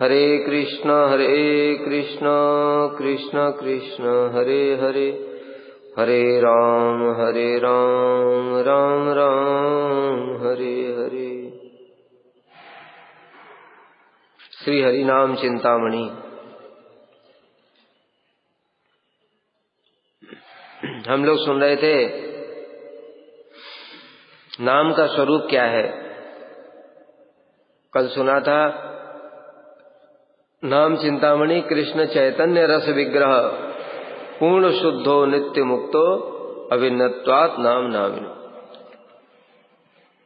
हरे कृष्ण कृष्ण कृष्ण हरे हरे, हरे राम राम राम हरे हरे। श्री हरि नाम चिंतामणि। हम लोग सुन रहे थे नाम का स्वरूप क्या है। कल सुना था नाम चिंतामणि कृष्ण चैतन्य रस विग्रह पूर्ण शुद्धो नित्य मुक्तो अभिन्नत्वात् नाम नामिनो।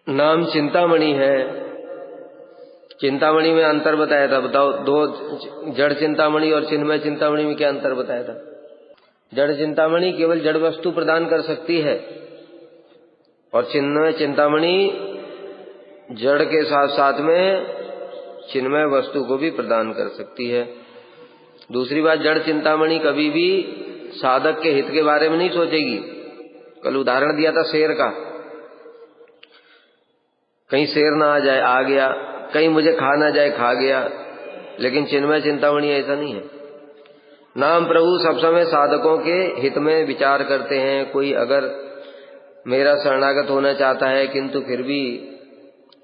नाम चिंतामणि है। चिंतामणि में अंतर बताया था। बताओ, दो जड़ चिंतामणि और चिन्मय चिंतामणि में क्या अंतर बताया था? जड़ चिंतामणि केवल जड़ वस्तु प्रदान कर सकती है और चिन्मय चिंतामणि जड़ के साथ साथ में चिन्मय वस्तु को भी प्रदान कर सकती है। दूसरी बात, जड़ चिंतामणि कभी भी साधक के हित के बारे में नहीं सोचेगी। कल उदाहरण दिया था शेर का। कहीं शेर ना आ जाए, आ गया, कहीं मुझे खा ना जाए, खा गया। लेकिन चिन्मय चिंतामणि ऐसा नहीं है। नाम प्रभु सब समय साधकों के हित में विचार करते हैं। कोई अगर मेरा शरणागत होना चाहता है किंतु फिर भी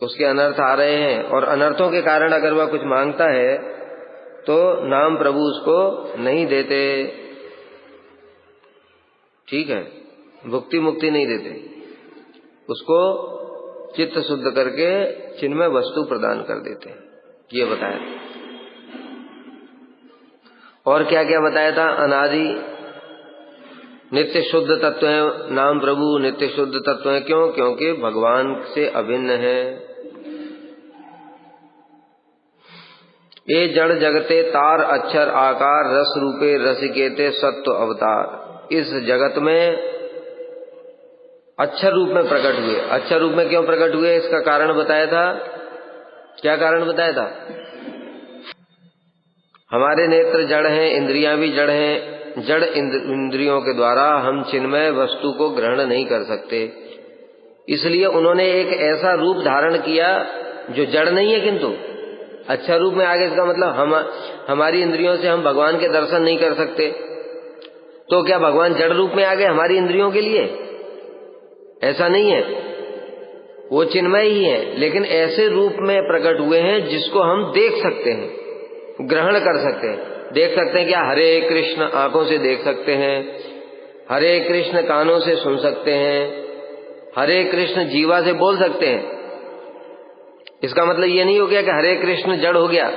उसके अनर्थ आ रहे हैं और अनर्थों के कारण अगर वह कुछ मांगता है तो नाम प्रभु उसको नहीं देते। ठीक है, भुक्ति मुक्ति नहीं देते, उसको चित्त शुद्ध करके चिन्मय वस्तु प्रदान कर देते हैं। ये बताया। और क्या क्या बताया था? अनादि नित्य शुद्ध तत्व है नाम प्रभु। नित्य शुद्ध तत्व है क्यों? क्योंकि भगवान से अभिन्न है। ये जड़ जगते तार अक्षर आकार रस रूपे रसिकेते सत्व अवतार। इस जगत में अक्षर रूप में प्रकट हुए। अक्षर रूप में क्यों प्रकट हुए? इसका कारण बताया था। क्या कारण बताया था? हमारे नेत्र जड़ हैं, इंद्रियां भी जड़ हैं। जड़ इंद्रियों के द्वारा हम चिन्मय वस्तु को ग्रहण नहीं कर सकते। इसलिए उन्होंने एक ऐसा रूप धारण किया जो जड़ नहीं है किंतु अच्छा रूप में आगे। इसका मतलब हमारी इंद्रियों से हम भगवान के दर्शन नहीं कर सकते। तो क्या भगवान जड़ रूप में आ गए हमारी इंद्रियों के लिए? ऐसा नहीं है, वो चिन्मय ही है, लेकिन ऐसे रूप में प्रकट हुए हैं जिसको हम देख सकते हैं, ग्रहण कर सकते हैं। देख सकते हैं क्या? हरे कृष्ण आंखों से देख सकते हैं, हरे कृष्ण कानों से सुन सकते हैं, हरे कृष्ण जीवा से बोल सकते हैं। इसका मतलब ये नहीं हो गया कि हरे कृष्ण जड़ हो गया,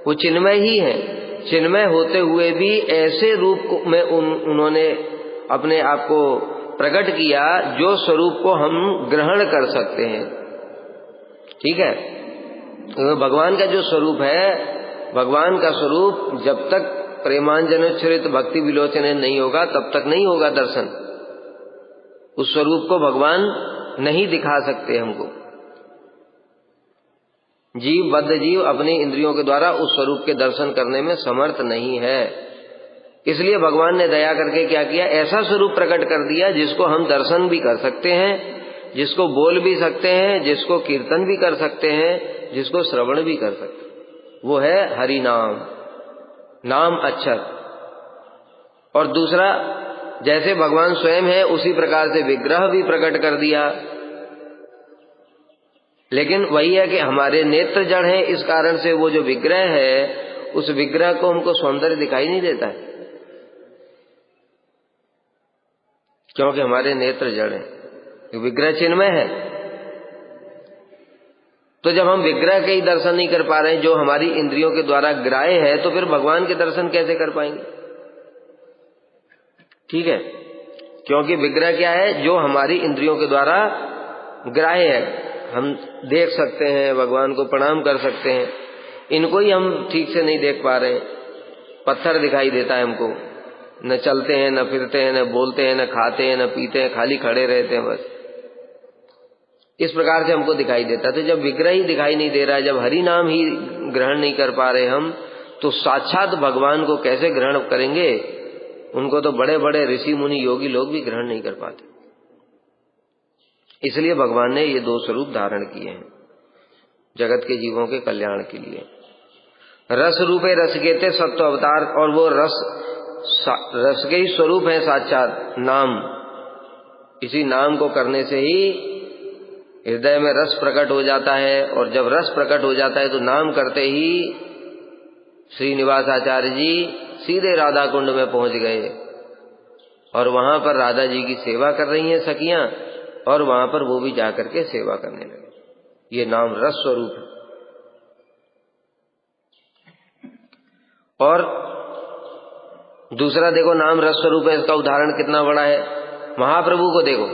वो चिन्मय ही है। चिन्मय होते हुए भी ऐसे रूप में उन्होंने अपने आप को प्रकट किया जो स्वरूप को हम ग्रहण कर सकते हैं। ठीक है, तो भगवान का जो स्वरूप है, भगवान का स्वरूप जब तक प्रेमांजनोच्छ्रित भक्ति विलोचन नहीं होगा तब तक नहीं होगा दर्शन। उस स्वरूप को भगवान नहीं दिखा सकते हमको। जीव बद्ध जीव अपनी इंद्रियों के द्वारा उस स्वरूप के दर्शन करने में समर्थ नहीं है। इसलिए भगवान ने दया करके क्या किया? ऐसा स्वरूप प्रकट कर दिया जिसको हम दर्शन भी कर सकते हैं, जिसको बोल भी सकते हैं, जिसको कीर्तन भी कर सकते हैं, जिसको श्रवण भी कर सकते हैं। वो है हरि नाम, नाम अक्षर। और दूसरा, जैसे भगवान स्वयं है उसी प्रकार से विग्रह भी प्रकट कर दिया। लेकिन वही है कि हमारे नेत्र जड़ हैं, इस कारण से वो जो विग्रह है उस विग्रह को हमको सौंदर्य दिखाई नहीं देता है, क्योंकि हमारे नेत्र जड़ हैं। विग्रह चिन्मय है। तो जब हम विग्रह के ही दर्शन नहीं कर पा रहे हैं जो हमारी इंद्रियों के द्वारा ग्राह्य है, तो फिर भगवान के दर्शन कैसे कर पाएंगे? ठीक है, क्योंकि विग्रह क्या है? जो हमारी इंद्रियों के द्वारा ग्राह्य है। हम देख सकते हैं, भगवान को प्रणाम कर सकते हैं, इनको ही हम ठीक से नहीं देख पा रहे हैं। पत्थर दिखाई देता है हमको, न चलते हैं, न फिरते हैं, न बोलते हैं, न खाते हैं, न पीते हैं, खाली खड़े रहते हैं बस। इस प्रकार से हमको दिखाई देता। तो जब विग्रह ही दिखाई नहीं दे रहा है, जब हरि नाम ही ग्रहण नहीं कर पा रहे हम, तो साक्षात भगवान को कैसे ग्रहण करेंगे? उनको तो बड़े बड़े ऋषि मुनि योगी लोग भी ग्रहण नहीं कर पाते। इसलिए भगवान ने ये दो स्वरूप धारण किए हैं जगत के जीवों के कल्याण के लिए। रस रूपे रसकेते सत्व अवतार, और वो रस के ही स्वरूप है साक्षात नाम। इसी नाम को करने से ही हृदय में रस प्रकट हो जाता है, और जब रस प्रकट हो जाता है तो नाम करते ही श्रीनिवासाचार्य जी सीधे राधा कुंड में पहुंच गए, और वहां पर राधा जी की सेवा कर रही हैं सखियां, और वहां पर वो भी जाकर के सेवा करने लगे। ये नाम रस स्वरूप है। और दूसरा देखो, नाम रस स्वरूप है, इसका उदाहरण कितना बड़ा है। महाप्रभु को देखो,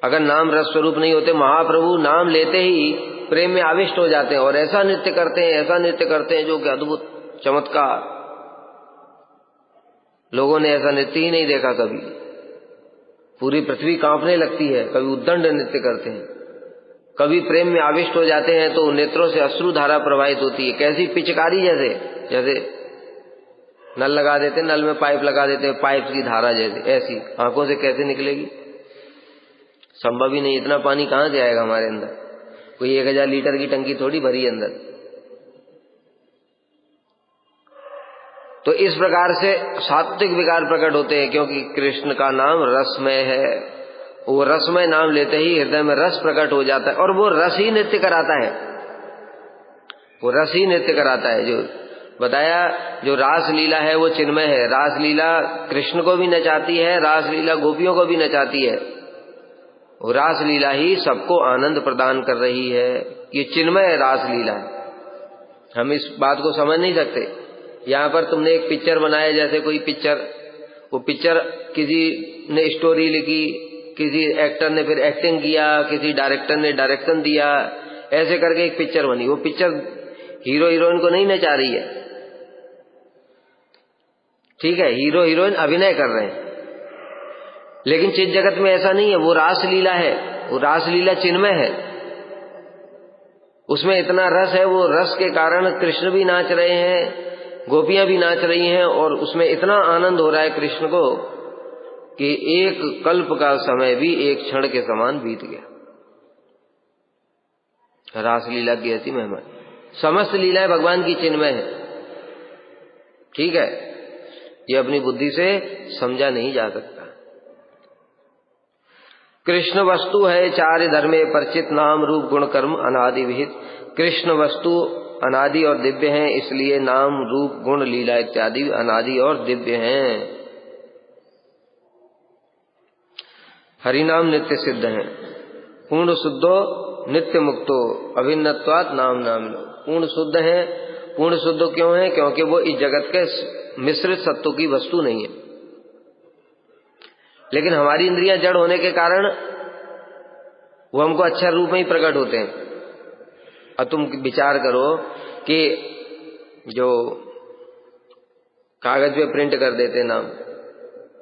अगर नाम रस स्वरूप नहीं होते, महाप्रभु नाम लेते ही प्रेम में आविष्ट हो जाते हैं और ऐसा नृत्य करते हैं, ऐसा नृत्य करते हैं जो कि अद्भुत चमत्कार। लोगों ने ऐसा नृत्य ही नहीं देखा कभी। पूरी पृथ्वी कांपने लगती है। कभी उद्दंड नृत्य करते हैं, कभी प्रेम में आविष्ट हो जाते हैं तो नेत्रों से अश्रु धारा प्रवाहित होती है। कैसी पिचकारी, जैसे नल लगा देते, नल में पाइप लगा देते, पाइप की धारा जैसे, ऐसी आंखों से कैसे निकलेगी? संभव ही नहीं। इतना पानी कहां से आएगा हमारे अंदर? कोई 1000 लीटर की टंकी थोड़ी भरी अंदर। तो इस प्रकार से सात्विक विकार प्रकट होते हैं, क्योंकि कृष्ण का नाम रसमय है। वो रसमय नाम लेते ही हृदय में रस प्रकट हो जाता है, और वो रस ही नृत्य कराता है। वो रस ही नृत्य कराता है। जो बताया, जो रास लीला है वो चिन्मय है। रास लीला कृष्ण को भी नचाती है, रास लीला गोपियों को भी नचाती है। वो रास लीला ही सबको आनंद प्रदान कर रही है। ये चिन्मय रास लीला है। हम इस बात को समझ नहीं सकते। यहाँ पर तुमने एक पिक्चर बनाया, जैसे कोई पिक्चर, वो पिक्चर किसी ने स्टोरी लिखी, किसी एक्टर ने फिर एक्टिंग किया, किसी डायरेक्टर ने डायरेक्शन दिया, ऐसे करके एक पिक्चर बनी। वो पिक्चर हीरो हीरोइन को नहीं नचा रही है, ठीक है, हीरो हीरोइन अभिनय कर रहे हैं, लेकिन चित जगत में ऐसा नहीं है। वो रास लीला है, वो रास लीला चिन्मय है। उसमें इतना रस है, वो रस के कारण कृष्ण भी नाच रहे हैं, गोपियां भी नाच रही हैं, और उसमें इतना आनंद हो रहा है कृष्ण को कि एक कल्प का समय भी एक क्षण के समान बीत गया। रास लीला की ऐसी महिमा। समस्त लीलाएं भगवान की चिन्मय है, ठीक है। ये अपनी बुद्धि से समझा नहीं जा सकता। कृष्ण वस्तु है चार धर्मे परिचित, नाम रूप गुण कर्म अनादि विहित। कृष्ण वस्तु अनादि और दिव्य हैं, इसलिए नाम रूप गुण लीला इत्यादि अनादि और दिव्य हैं। हरिनाम नित्य सिद्ध हैं, पूर्ण शुद्धो नित्य मुक्तो अभिन्नत्वात् नाम नामिनो। पूर्ण शुद्ध है। पूर्ण शुद्ध क्यों है? क्योंकि वो इस जगत के मिश्रित सत्व की वस्तु नहीं है। लेकिन हमारी इंद्रियां जड़ होने के कारण वो हमको अक्षर रूप में ही प्रकट होते हैं। और तुम विचार करो कि जो कागज पे प्रिंट कर देते नाम,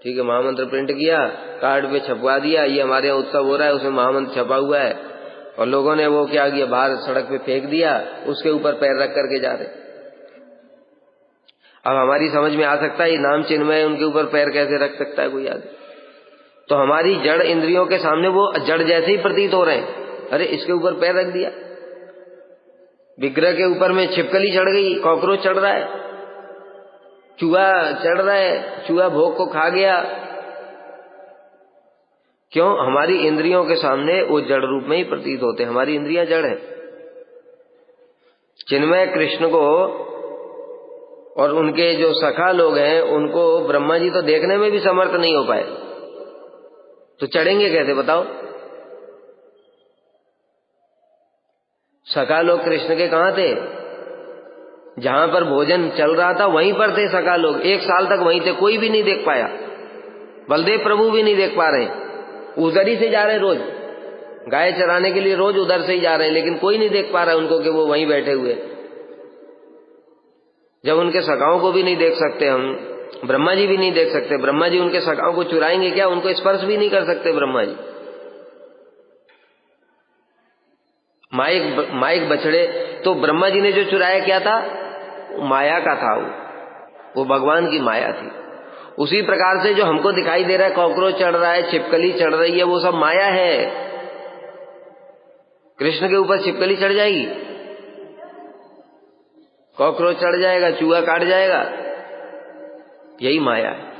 ठीक है, महामंत्र प्रिंट किया, कार्ड पे छपवा दिया, ये हमारे यहाँ उत्सव हो रहा है, उसमें महामंत्र छपा हुआ है, और लोगों ने वो क्या किया, बाहर सड़क पे फेंक दिया, उसके ऊपर पैर रख करके जा रहे। अब हमारी समझ में आ सकता है ये नाम चिन्मय है, उनके ऊपर पैर कैसे रख सकता है कोई आदमी? तो हमारी जड़ इंद्रियों के सामने वो जड़ जैसे ही प्रतीत हो रहे हैं। अरे इसके ऊपर पैर रख दिया, विग्रह के ऊपर में छिपकली चढ़ गई, कॉकरोच चढ़ रहा है, चूहा चढ़ रहा है, चूहा भोग को खा गया। क्यों? हमारी इंद्रियों के सामने वो जड़ रूप में ही प्रतीत होते हैं। हमारी इंद्रियां जड़ है। चिन्मय कृष्ण को और उनके जो सखा लोग हैं उनको ब्रह्मा जी तो देखने में भी समर्थ नहीं हो पाए, तो चढ़ेंगे कैसे बताओ? सखा लोग कृष्ण के कहां थे? जहां पर भोजन चल रहा था वहीं पर थे सखा लोग। 1 साल तक वहीं थे, कोई भी नहीं देख पाया। बलदेव प्रभु भी नहीं देख पा रहे, उधर ही से जा रहे, रोज गाय चराने के लिए रोज उधर से ही जा रहे हैं, लेकिन कोई नहीं देख पा रहा उनको कि वो वहीं बैठे हुए। जब उनके सखाओं को भी नहीं देख सकते हम, ब्रह्मा जी भी नहीं देख सकते। ब्रह्मा जी उनके सखाओं को चुराएंगे क्या? उनको स्पर्श भी नहीं कर सकते ब्रह्मा जी। माइक बछड़े तो ब्रह्मा जी ने जो चुराया क्या था? माया का था, वो भगवान की माया थी। उसी प्रकार से जो हमको दिखाई दे रहा है, कॉकरोच चढ़ रहा है, छिपकली चढ़ रही है, वो सब माया है। कृष्ण के ऊपर छिपकली चढ़ जाएगी? कॉकरोच चढ़ जाएगा, चूहा काट जाएगा। यही माया है।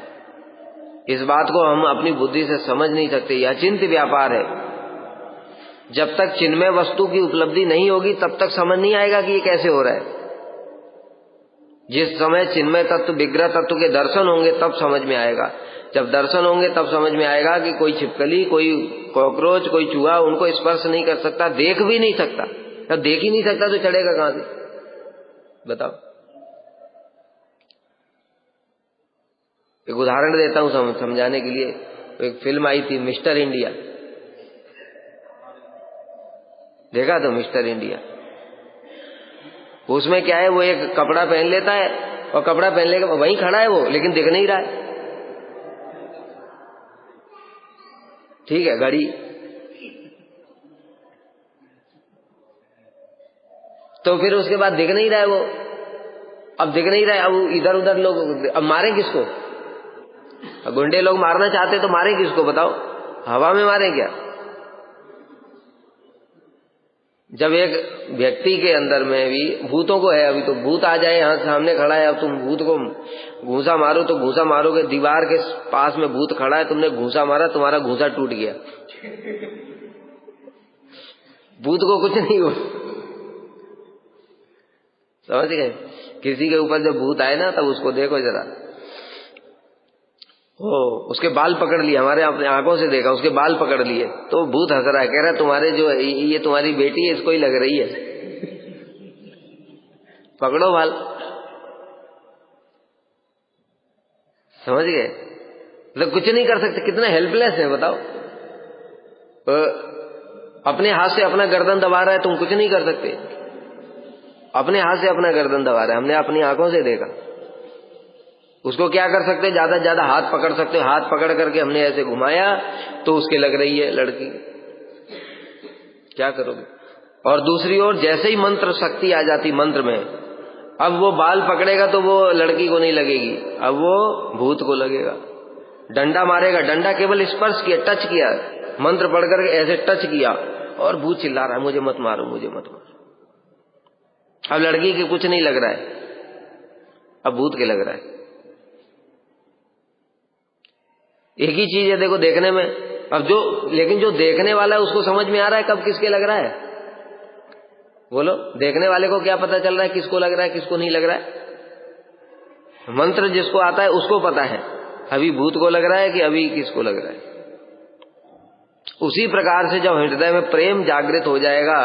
इस बात को हम अपनी बुद्धि से समझ नहीं सकते। यह अचिंत्य व्यापार है। जब तक चिन्मय वस्तु की उपलब्धि नहीं होगी तब तक समझ नहीं आएगा कि ये कैसे हो रहा है। जिस समय चिन्मय तत्व, विग्रह तत्व के दर्शन होंगे तब समझ में आएगा। जब दर्शन होंगे तब समझ में आएगा कि कोई छिपकली, कोई कॉकरोच, कोई चूहा उनको स्पर्श नहीं कर सकता, देख भी नहीं सकता। जब देख ही नहीं सकता तो चढ़ेगा कहां से? बताओ। एक उदाहरण देता हूं समझाने के लिए। एक फिल्म आई थी मिस्टर इंडिया, देखा तो मिस्टर इंडिया। उसमें क्या है, वो एक कपड़ा पहन लेता है और कपड़ा पहनने के वहीं खड़ा है वो, लेकिन दिख नहीं रहा है। ठीक है, घड़ी। तो फिर उसके बाद दिख नहीं रहा है वो। अब दिख नहीं रहा है, अब इधर उधर लोग, अब मारे किसको? गुंडे लोग मारना चाहते तो मारे किसको बताओ? हवा में मारे क्या? जब एक व्यक्ति के अंदर में भी भूतों को है, अभी तो भूत आ जाए यहां सामने खड़ा है, अब तुम भूत को घूंसा मारो तो घूंसा मारोगे। दीवार के पास में भूत खड़ा है, तुमने घूंसा मारा, तुम्हारा घूंसा टूट गया। भूत को कुछ नहीं हुआ। समझ गए? किसी के ऊपर जब भूत आए ना तब उसको देखो जरा, उसके बाल पकड़ लिए, हमारे अपने आंखों से देखा, उसके बाल पकड़ लिए तो भूत हंस रहा है, कह रहा है तुम्हारे जो ये तुम्हारी बेटी है इसको ही लग रही है। पकड़ो बाल। समझ गए? मतलब कुछ नहीं कर सकते। कितना हेल्पलेस है बताओ। अपने हाथ से अपना गर्दन दबा रहा है, तुम कुछ नहीं कर सकते। अपने हाथ से अपना गर्दन दबा रहा है, हमने अपनी आंखों से देखा। उसको क्या कर सकते? ज्यादा से ज्यादा हाथ पकड़ सकते हो। हाथ पकड़ करके हमने ऐसे घुमाया तो उसके लग रही है लड़की। क्या करोगे? और दूसरी ओर जैसे ही मंत्र शक्ति आ जाती मंत्र में, अब वो बाल पकड़ेगा तो वो लड़की को नहीं लगेगी, अब वो भूत को लगेगा। डंडा मारेगा, डंडा केवल स्पर्श किया, टच किया, मंत्र पढ़ करके ऐसे टच किया और भूत चिल्ला रहा है मुझे मत मारो, मुझे मत मारो। अब लड़की के कुछ नहीं लग रहा है, अब भूत के लग रहा है। एक ही चीज है देखो देखने में। अब लेकिन जो देखने वाला है उसको समझ में आ रहा है कब किसके लग रहा है? बोलो, देखने वाले को क्या पता चल रहा है किसको लग रहा है किसको नहीं लग रहा है? मंत्र जिसको आता है उसको पता है अभी भूत को लग रहा है कि अभी किसको लग रहा है। उसी प्रकार से जब हृदय में प्रेम जागृत हो जाएगा,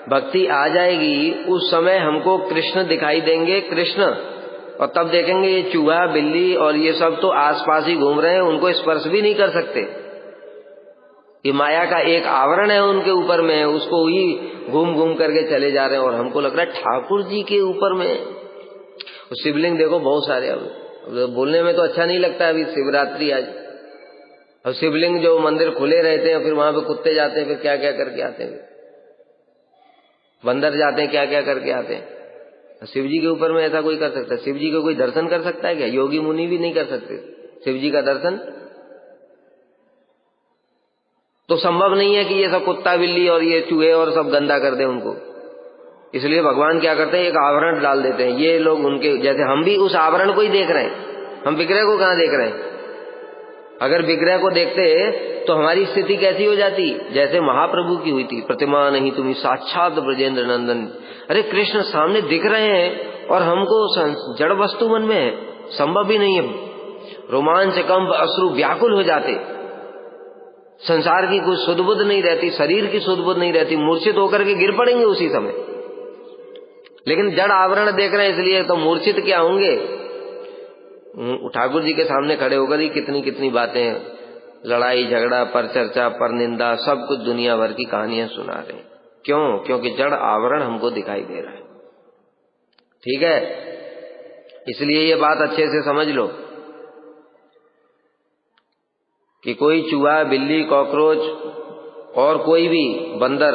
भक्ति आ जाएगी, उस समय हमको कृष्ण दिखाई देंगे, कृष्ण। और तब देखेंगे ये चूहा, बिल्ली और ये सब तो आसपास ही घूम रहे हैं, उनको स्पर्श भी नहीं कर सकते। ये माया का एक आवरण है उनके ऊपर में, उसको ही घूम घूम करके चले जा रहे हैं। और हमको लग रहा है ठाकुर जी के ऊपर में शिवलिंग देखो बहुत सारे। अब बोलने में तो अच्छा नहीं लगता। अभी शिवरात्रि आज, अब शिवलिंग जो मंदिर खुले रहते हैं, फिर वहां पे कुत्ते जाते हैं, फिर क्या क्या करके आते हैं, बंदर जाते हैं, क्या क्या करके आते हैं। शिव जी के ऊपर में ऐसा कोई कर सकता है? शिव जी को कोई दर्शन कर सकता है क्या? योगी मुनि भी नहीं कर सकते शिव जी का दर्शन। तो संभव नहीं है कि ये सब कुत्ता बिल्ली और ये चूहे और सब गंदा कर दे उनको। इसलिए भगवान क्या करते हैं, एक आवरण डाल देते हैं। ये लोग उनके जैसे, हम भी उस आवरण को ही देख रहे हैं, हम विग्रह को कहां देख रहे हैं? अगर विग्रह को देखते तो हमारी स्थिति कैसी हो जाती? जैसे महाप्रभु की हुई थी, प्रतिमा नहीं तुम्ही साक्षात ब्रजेंद्र नंदन। अरे कृष्ण सामने दिख रहे हैं और हमको जड़ वस्तु मन में है, संभव भी नहीं है। रोमांच, कंप, अश्रु व्याकुल हो जाते। संसार की कुछ सुध-बुध नहीं रहती, शरीर की सुध-बुध नहीं रहती, मूर्छित होकर के गिर पड़ेंगे उसी समय। लेकिन जड़ आवरण देख रहे हैं इसलिए तो मूर्छित क्या होंगे? ठाकुर जी के सामने खड़े होकर ही कितनी कितनी बातें, लड़ाई झगड़ा, पर चर्चा, पर निंदा, सब कुछ दुनिया भर की कहानियां सुना रहे हैं। क्यों? क्योंकि जड़ आवरण हमको दिखाई दे रहा है। ठीक है, इसलिए ये बात अच्छे से समझ लो कि कोई चूहा, बिल्ली, कॉकरोच और कोई भी बंदर,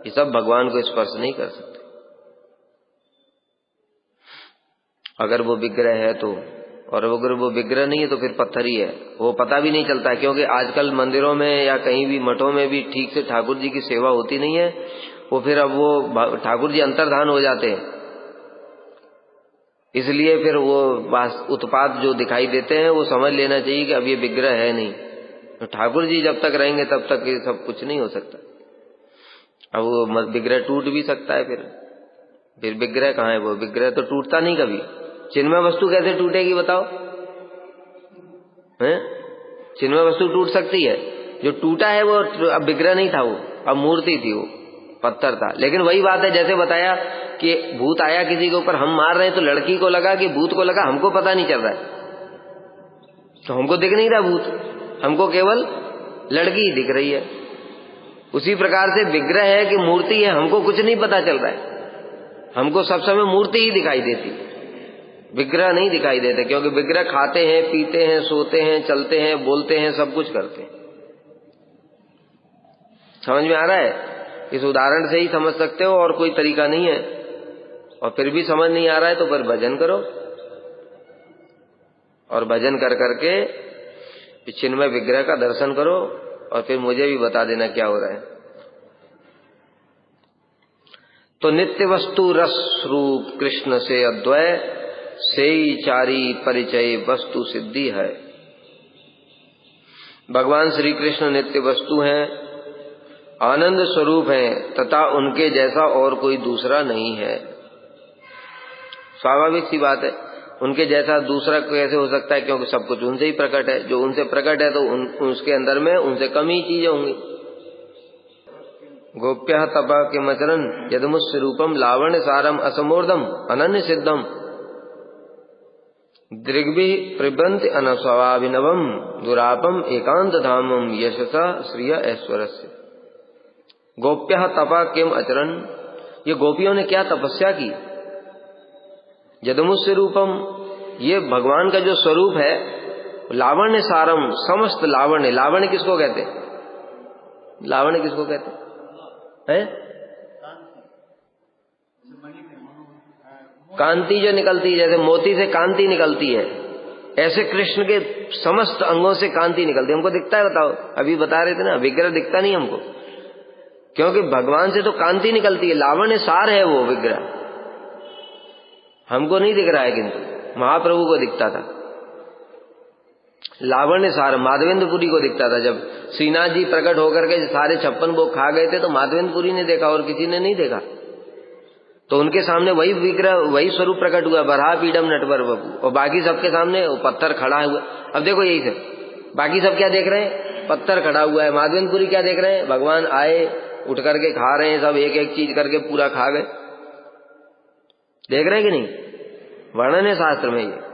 ये सब भगवान को स्पर्श नहीं कर सकते। अगर वो विग्रह है तो, और अगर वो विग्रह नहीं है तो फिर पत्थर ही है। वो पता भी नहीं चलता है, क्योंकि आजकल मंदिरों में या कहीं भी मठों में भी ठीक से ठाकुर जी की सेवा होती नहीं है। वो फिर अब वो ठाकुर जी अंतर्धान हो जाते हैं, इसलिए फिर वो उत्पात जो दिखाई देते हैं वो समझ लेना चाहिए कि अब ये विग्रह है नहीं। तो ठाकुर जी जब तक रहेंगे तब तक ये सब कुछ नहीं हो सकता। अब वो विग्रह टूट भी सकता है, फिर विग्रह कहाँ है? वो विग्रह तो टूटता नहीं कभी। चिन्मय वस्तु कैसे टूटेगी बताओ? हैं? चिन्मय वस्तु टूट सकती है? जो टूटा है वो अब विग्रह नहीं था, वो अब मूर्ति थी, वो पत्थर था। लेकिन वही बात है, जैसे बताया कि भूत आया किसी के ऊपर, हम मार रहे हैं तो लड़की को लगा कि भूत को लगा, हमको पता नहीं चल रहा है, तो हमको दिख नहीं रहा भूत, हमको केवल लड़की ही दिख रही है। उसी प्रकार से विग्रह है कि मूर्ति है, हमको कुछ नहीं पता चल रहा है, हमको सब समय मूर्ति ही दिखाई देती, विग्रह नहीं दिखाई देते। क्योंकि विग्रह खाते हैं, पीते हैं, सोते हैं, चलते हैं, बोलते हैं, सब कुछ करते हैं। समझ में आ रहा है? इस उदाहरण से ही समझ सकते हो, और कोई तरीका नहीं है। और फिर भी समझ नहीं आ रहा है तो फिर भजन करो, और भजन कर करके चिन्मय विग्रह का दर्शन करो, और फिर मुझे भी बता देना क्या हो रहा है। तो नित्य वस्तु रस रूप कृष्ण से अद्वय, से चारी परिचय वस्तु सिद्धि है। भगवान श्री कृष्ण नित्य वस्तु हैं, आनंद स्वरूप हैं, तथा उनके जैसा और कोई दूसरा नहीं है। स्वाभाविक सी बात है, उनके जैसा दूसरा कैसे हो सकता है? क्योंकि सब कुछ उनसे ही प्रकट है। जो उनसे प्रकट है तो उसके अंदर में उनसे कम ही चीजें होंगी। गोप्यः तपा किमचरन् यदमुस्य रूपम लावण्य सारम असमूर्धम अनन्य सिद्धम दृग्भिः प्रबन्ति अनस्वाभिनवम दुरापम एकांत धामम यशसा श्रिय ऐश्वर्यस्य। गोप्यः तपा किम अचरन्, ये गोपियों ने क्या तपस्या की। यदमुस्य रूपम, ये भगवान का जो स्वरूप है, लावण्य सारम, समस्त लावण्य। लावण्य किसको कहते हैं? लावण्य किसको कहते हैं? कांति जो निकलती है, जैसे मोती से कांति निकलती है, ऐसे कृष्ण के समस्त अंगों से कांति निकलती है। हमको दिखता है? बताओ, अभी बता रहे थे ना, विग्रह दिखता नहीं हमको, क्योंकि भगवान से तो कांति निकलती है, लावण्य सार है वो विग्रह, हमको नहीं दिख रहा है, किंतु महाप्रभु को दिखता था। लावण्य सार माधवेंद्रपुरी को दिखता था। जब श्रीनाथ जी प्रकट होकर के सारे 56 भोग खा गए थे तो माधवेंद्रपुरी ने देखा और किसी ने नहीं देखा। तो उनके सामने वही विग्रह, वही स्वरूप प्रकट हुआ, बरहा पीडम नटवर बबू, और बाकी सबके सामने वो पत्थर खड़ा हुआ। अब देखो यही से, बाकी सब क्या देख रहे हैं? पत्थर खड़ा हुआ है। माधवेंद्रपुरी क्या देख रहे हैं? भगवान आए, उठ करके खा रहे हैं, सब एक एक चीज करके पूरा खा गए। देख रहे हैं कि नहीं? वर्णन है शास्त्र में। ये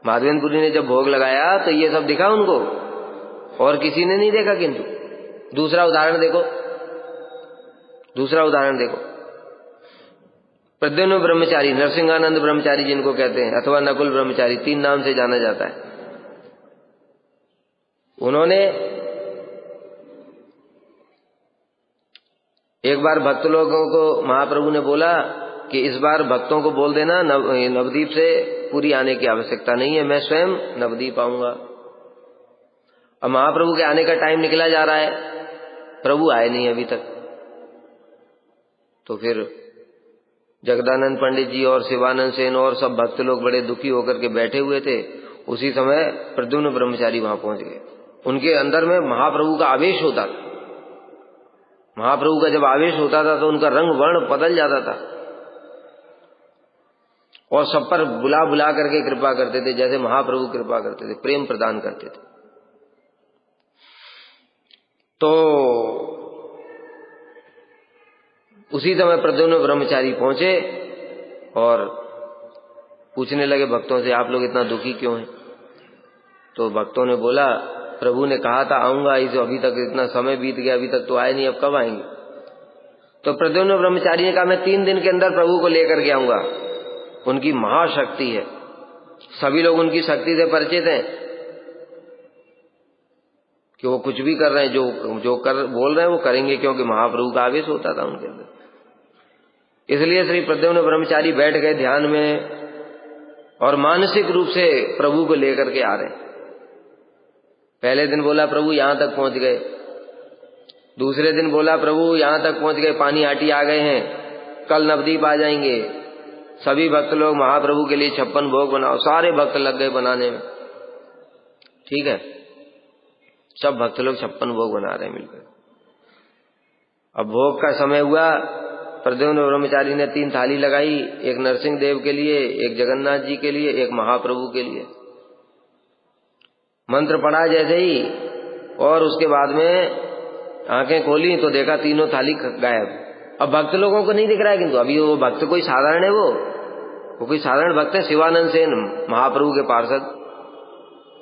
माधवेंद्रपुरी ने जब भोग लगाया तो ये सब दिखा उनको, और किसी ने नहीं देखा। किंतु दूसरा उदाहरण देखो, दूसरा उदाहरण देखो, प्रद्युम्न ब्रह्मचारी, नरसिंहानंद ब्रह्मचारी जिनको कहते हैं, अथवा नकुल ब्रह्मचारी, 3 नाम से जाना जाता है। उन्होंने एक बार भक्त लोगों को महाप्रभु ने बोला कि इस बार भक्तों को बोल देना नवदीप से पूरी आने की आवश्यकता नहीं है, मैं स्वयं नवदीप आऊंगा। अब महाप्रभु के आने का टाइम निकला जा रहा है, प्रभु आए नहीं अभी तक। तो फिर जगदानंद पंडित जी और शिवानंद सेन और सब भक्त लोग बड़े दुखी होकर के बैठे हुए थे। उसी समय प्रद्युम्न ब्रह्मचारी वहां पहुंच गए। उनके अंदर में महाप्रभु का आवेश होता था। महाप्रभु का जब आवेश होता था तो उनका रंग वर्ण बदल जाता था, और सब पर बुला बुला करके कृपा करते थे, जैसे महाप्रभु कृपा करते थे, प्रेम प्रदान करते थे। तो उसी समय प्रद्युम्न ब्रह्मचारी पहुंचे और पूछने लगे भक्तों से, आप लोग इतना दुखी क्यों हैं? तो भक्तों ने बोला, प्रभु ने कहा था आऊंगा, इसे अभी तक इतना समय बीत गया, अभी तक तो आए नहीं, अब कब आएंगे? तो प्रद्युम्न ब्रह्मचारी ने कहा, मैं 3 दिन के अंदर प्रभु को लेकर के आऊंगा। उनकी महाशक्ति है, सभी लोग उनकी शक्ति से परिचित हैं कि वो कुछ भी कर रहे हैं, जो बोल रहे हैं वो करेंगे, क्योंकि महाप्रभु का आवेश होता था उनके अंदर। इसलिए श्री प्रद्युम्न ब्रह्मचारी बैठ गए ध्यान में, और मानसिक रूप से प्रभु को लेकर के आ रहे हैं। पहले दिन बोला प्रभु यहां तक पहुंच गए, दूसरे दिन बोला प्रभु यहां तक पहुंच गए, पानी आटी आ गए हैं, कल नवदीप आ जाएंगे, सभी भक्त लोग महाप्रभु के लिए 56 भोग बनाओ, सारे भक्त लग गए बनाने में। ठीक है, सब भक्त लोग 56 भोग बना रहे हैं मिलकर। अब भोग का समय हुआ, प्रद्युम्न ब्रह्मचारी ने 3 थाली लगाई, एक नरसिंह देव के लिए, एक जगन्नाथ जी के लिए, एक महाप्रभु के लिए। मंत्र पढ़ा जैसे ही और उसके बाद में आंखें खोली तो देखा तीनों थाली गायब। अब भक्त लोगों को नहीं दिख रहा है, किंतु अभी वो भक्त कोई साधारण है, वो कोई साधारण भक्त है। शिवानंद सेन महाप्रभु के पार्षद,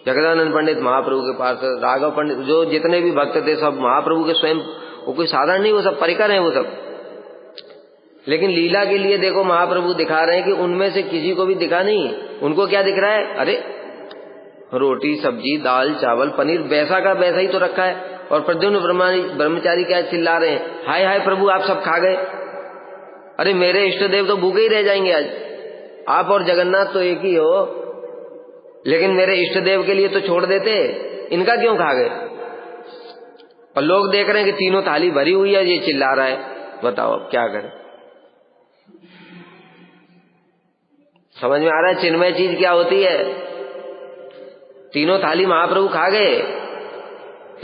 जगदानंद पंडित महाप्रभु के पार्षद, राघव पंडित, जो जितने भी भक्त थे सब महाप्रभु के स्वयं, वो कोई साधारण नहीं, वो सब परिकर हैं वो सब। लेकिन लीला के लिए देखो महाप्रभु दिखा रहे हैं कि उनमें से किसी को भी दिखा नहीं। उनको क्या दिख रहा है? अरे रोटी सब्जी दाल चावल पनीर वैसा का वैसा ही तो रखा है। और प्रद्युम्न ब्रह्मचारी क्या चिल्ला रहे हैं, हाय हाय प्रभु आप सब खा गए। अरे मेरे इष्ट देव तो भूखे ही रह जाएंगे आज, आप और जगन्नाथ तो एक ही हो, लेकिन मेरे इष्ट देव के लिए तो छोड़ देते, इनका क्यों खा गए? और लोग देख रहे हैं कि तीनों थाली भरी हुई है, ये चिल्ला रहा है। बताओ अब क्या करें? समझ में आ रहा है चिन्मय चीज क्या होती है? तीनों थाली महाप्रभु खा गए,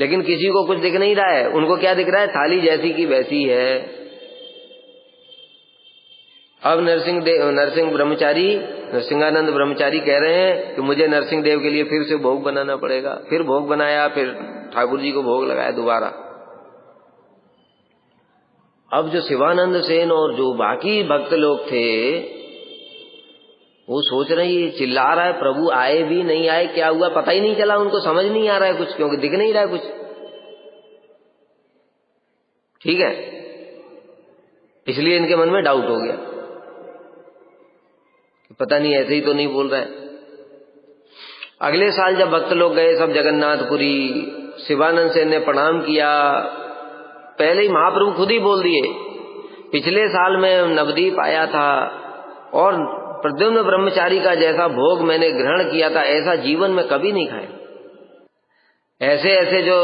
लेकिन किसी को कुछ दिख नहीं रहा है। उनको क्या दिख रहा है? थाली जैसी की वैसी है। अब नरसिंहानंद ब्रह्मचारी कह रहे हैं कि मुझे नरसिंह देव के लिए फिर से भोग बनाना पड़ेगा। फिर भोग बनाया, फिर ठाकुर जी को भोग लगाया दोबारा। अब जो शिवानंद सेन और जो बाकी भक्त लोग थे वो सोच रहे हैं ये चिल्ला रहा है, प्रभु आए भी नहीं आए, क्या हुआ पता ही नहीं चला, उनको समझ नहीं आ रहा है कुछ, क्योंकि दिख नहीं रहा है कुछ। ठीक है, इसलिए इनके मन में डाउट हो गया, पता नहीं ऐसे ही तो नहीं बोल रहा है। अगले साल जब भक्त लोग गए सब जगन्नाथपुरी, शिवानंद सेन ने प्रणाम किया। पहले ही महाप्रभु खुद ही बोल दिए, पिछले साल में नवदीप आया था और प्रद्युम्न ब्रह्मचारी का जैसा भोग मैंने ग्रहण किया था ऐसा जीवन में कभी नहीं खाया। ऐसे ऐसे जो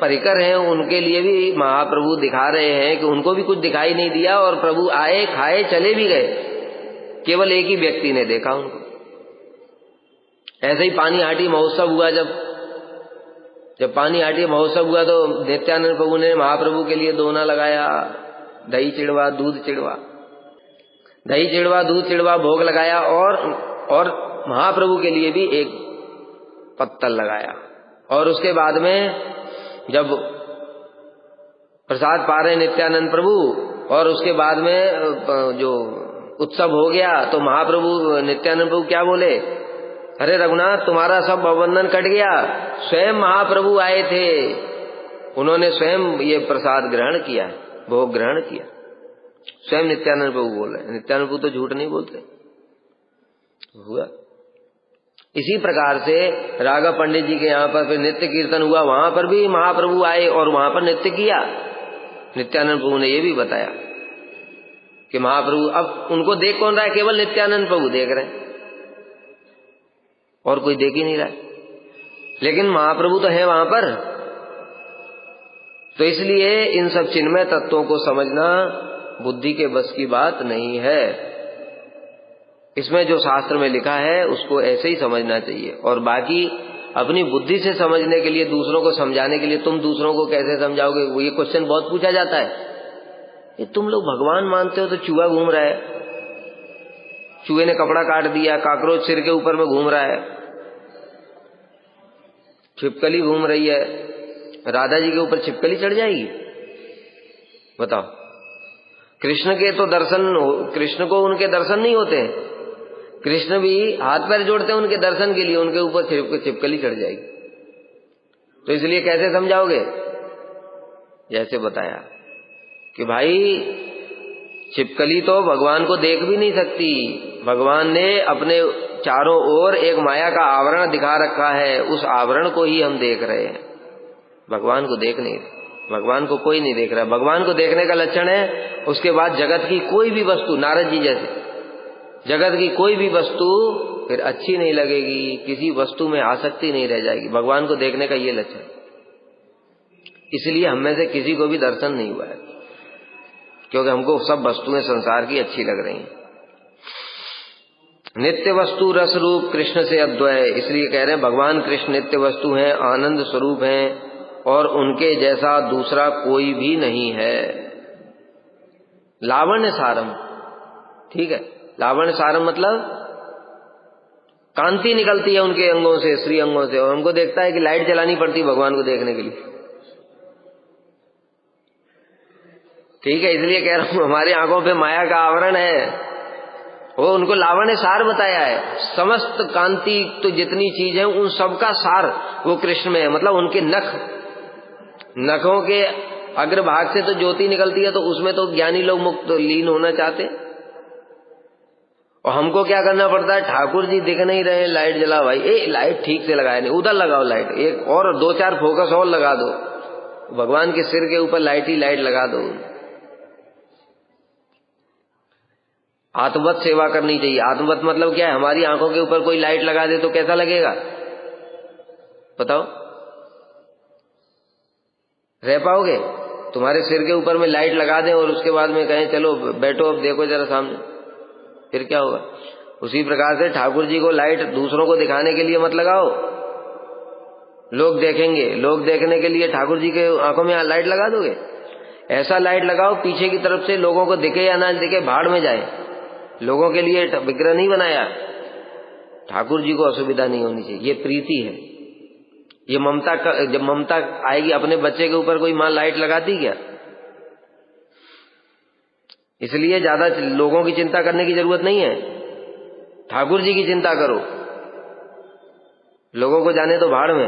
परिकर हैं उनके लिए भी महाप्रभु दिखा रहे हैं कि उनको भी कुछ दिखाई नहीं दिया, और प्रभु आए खाए चले भी गए, केवल एक ही व्यक्ति ने देखा उनको। ऐसे ही पानी हाटी महोत्सव हुआ, जब पानी हाटी महोत्सव हुआ तो नित्यानंद प्रभु ने महाप्रभु के लिए दोना लगाया, दही चिड़वा दूध चिड़वा, दही चिड़वा दूध चिड़वा भोग लगाया, और महाप्रभु के लिए भी एक पत्तल लगाया। और उसके बाद में जब प्रसाद पा रहे नित्यानंद प्रभु, और उसके बाद में जो उत्सव हो गया तो महाप्रभु नित्यानंद प्रभु क्या बोले, अरे रघुनाथ तुम्हारा सब बंधन कट गया, स्वयं महाप्रभु आए थे, उन्होंने स्वयं ये प्रसाद ग्रहण किया, भोग ग्रहण किया। स्वयं नित्यानंद प्रभु बोल रहे हैं, नित्यानंद प्रभु तो झूठ नहीं बोलते। हुआ इसी प्रकार से राघव पंडित जी के यहाँ पर फिर नित्य कीर्तन हुआ, वहां पर भी महाप्रभु आए और वहां पर नृत्य किया। नित्यानंद प्रभु ने ये भी बताया कि महाप्रभु, अब उनको देख कौन रहा है? केवल नित्यानंद प्रभु देख रहे हैं, और कोई देख ही नहीं रहा है, लेकिन महाप्रभु तो है वहां पर। तो इसलिए इन सब चिन्मय तत्वों को समझना बुद्धि के बस की बात नहीं है। इसमें जो शास्त्र में लिखा है उसको ऐसे ही समझना चाहिए, और बाकी अपनी बुद्धि से समझने के लिए, दूसरों को समझाने के लिए, तुम दूसरों को कैसे समझाओगे? वो ये क्वेश्चन बहुत पूछा जाता है, ये तुम लोग भगवान मानते हो तो चूहा घूम रहा है, चूहे ने कपड़ा काट दिया, काकरोच सिर के ऊपर में घूम रहा है, छिपकली घूम रही है, राधा जी के ऊपर छिपकली चढ़ जाएगी? बताओ। कृष्ण के तो दर्शन, कृष्ण को उनके दर्शन नहीं होते हैं, कृष्ण भी हाथ पैर जोड़ते हैं उनके दर्शन के लिए, उनके ऊपर छिपकली चढ़ जाएगी। तो इसलिए कैसे समझाओगे? जैसे बताया कि भाई छिपकली तो भगवान को देख भी नहीं सकती, भगवान ने अपने चारों ओर एक माया का आवरण दिखा रखा है, उस आवरण को ही हम देख रहे हैं, भगवान को देख नहीं रहे, भगवान को कोई नहीं देख रहा। भगवान को देखने का लक्षण है उसके बाद जगत की कोई भी वस्तु, नारद जी जैसे, जगत की कोई भी वस्तु फिर अच्छी नहीं लगेगी, किसी वस्तु में आसक्ति नहीं रह जाएगी, भगवान को देखने का ये लक्षण। इसलिए हम में से किसी को भी दर्शन नहीं हुआ है, क्योंकि हमको सब वस्तुएं संसार की अच्छी लग रही हैं। नित्य वस्तु रस रूप कृष्ण से अद्वय, इसलिए कह रहे हैं भगवान कृष्ण नित्य वस्तु हैं, आनंद स्वरूप हैं और उनके जैसा दूसरा कोई भी नहीं है। लावण्य सारम, ठीक है, लावण्य सारम मतलब कांति निकलती है उनके अंगों से, श्री अंगों से, और हमको देखता है कि लाइट जलानी पड़ती है भगवान को देखने के लिए। ठीक है, इसलिए कह रहा हूं हमारी आंखों पे माया का आवरण है, वो उनको लावण्य सार बताया है। समस्त कांति तो जितनी चीज है उन सबका सार वो कृष्ण में है। मतलब उनके नखों के अग्रभाग से तो ज्योति निकलती है, तो उसमें तो ज्ञानी लोग मुक्त लीन होना चाहते हैं। और हमको क्या करना पड़ता है, ठाकुर जी दिख नहीं रहे, लाइट जला भाई, लाइट ठीक से लगाया नहीं, उधर लगाओ लाइट, एक और 2-4 फोकस और लगा दो, भगवान के सिर के ऊपर लाइट ही लाइट लगा दो। आत्मवत सेवा करनी चाहिए। आत्मवत मतलब क्या है, हमारी आंखों के ऊपर कोई लाइट लगा दे तो कैसा लगेगा बताओ, रह पाओगे? तुम्हारे सिर के ऊपर में लाइट लगा दें और उसके बाद में कहें चलो बैठो अब देखो जरा सामने, फिर क्या होगा? उसी प्रकार से ठाकुर जी को लाइट दूसरों को दिखाने के लिए मत लगाओ, लोग देखेंगे, लोग देखने के लिए ठाकुर जी के आंखों में लाइट लगा दोगे? ऐसा लाइट लगाओ पीछे की तरफ से, लोगों को दिखे या ना दिखे भाड़ में जाए। लोगों के लिए विग्रह नहीं बनाया, ठाकुर जी को असुविधा नहीं होनी चाहिए, ये प्रीति है, ये ममता का। जब ममता आएगी अपने बच्चे के ऊपर कोई मां लाइट लगाती क्या? इसलिए ज्यादा लोगों की चिंता करने की जरूरत नहीं है, ठाकुर जी की चिंता करो। लोगों को जाने तो भाड़ में,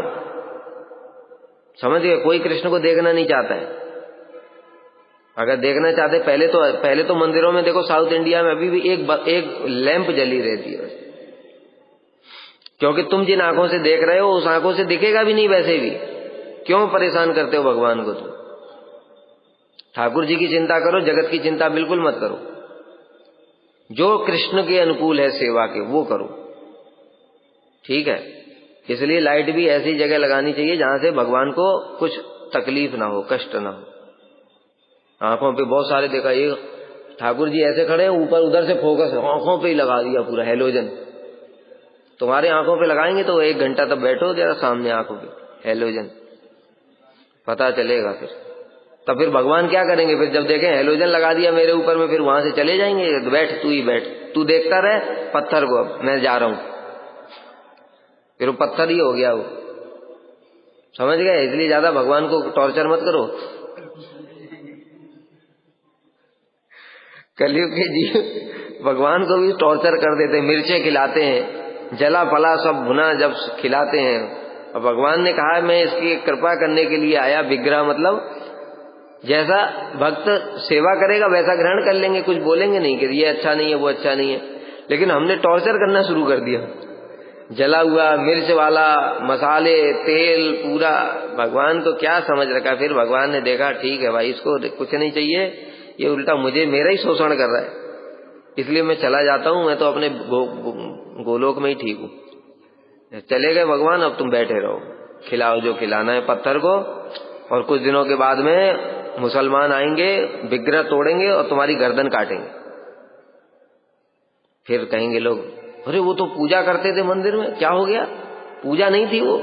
समझ गए? कोई कृष्ण को देखना नहीं चाहता है। अगर देखना चाहते पहले तो मंदिरों में देखो, साउथ इंडिया में अभी भी एक लैंप जली रहती है, क्योंकि तुम जिन आंखों से देख रहे हो उस आंखों से दिखेगा भी नहीं वैसे भी। क्यों परेशान करते हो भगवान को? तुम ठाकुर जी की चिंता करो, जगत की चिंता बिल्कुल मत करो। जो कृष्ण के अनुकूल है सेवा के वो करो, ठीक है? इसलिए लाइट भी ऐसी जगह लगानी चाहिए जहां से भगवान को कुछ तकलीफ ना हो, कष्ट ना हो। आंखों पे बहुत सारे देखा, ये ठाकुर जी ऐसे खड़े हैं, ऊपर उधर से फोकस आंखों पे ही लगा दिया पूरा हेलोजन। तुम्हारे आंखों पे लगाएंगे तो 1 घंटा तब बैठो जरा सामने आंखों पे हेलोजन, पता चलेगा फिर। तब फिर भगवान क्या करेंगे? फिर जब देखें हेलोजन लगा दिया मेरे ऊपर में, फिर वहां से चले जाएंगे, बैठ तू ही बैठ, तू देखता रहे पत्थर को, अब मैं जा रहा हूं। फिर वो पत्थर ही हो गया वो, समझ गए? इसलिए ज्यादा भगवान को टॉर्चर मत करो। कलयुग के जीव भगवान को भी टॉर्चर कर देते, मिर्चें खिलाते हैं, जला पला सब भुना जब खिलाते हैं। और भगवान ने कहा मैं इसकी कृपा करने के लिए आया। विग्रह मतलब जैसा भक्त सेवा करेगा वैसा ग्रहण कर लेंगे, कुछ बोलेंगे नहीं कि ये अच्छा नहीं है वो अच्छा नहीं है। लेकिन हमने टॉर्चर करना शुरू कर दिया, जला हुआ मिर्च वाला मसाले तेल पूरा। भगवान को क्या समझ रखा? फिर भगवान ने देखा ठीक है भाई, इसको कुछ नहीं चाहिए, ये उल्टा मुझे मेरा ही शोषण कर रहा है, इसलिए मैं चला जाता हूं, मैं तो अपने गोलोक में ही ठीक हूं। चले गए भगवान, अब तुम बैठे रहो, खिलाओ जो खिलाना है पत्थर को। और कुछ दिनों के बाद में मुसलमान आएंगे, विग्रह तोड़ेंगे और तुम्हारी गर्दन काटेंगे। फिर कहेंगे लोग अरे वो तो पूजा करते थे मंदिर में, क्या हो गया? पूजा नहीं थी, वो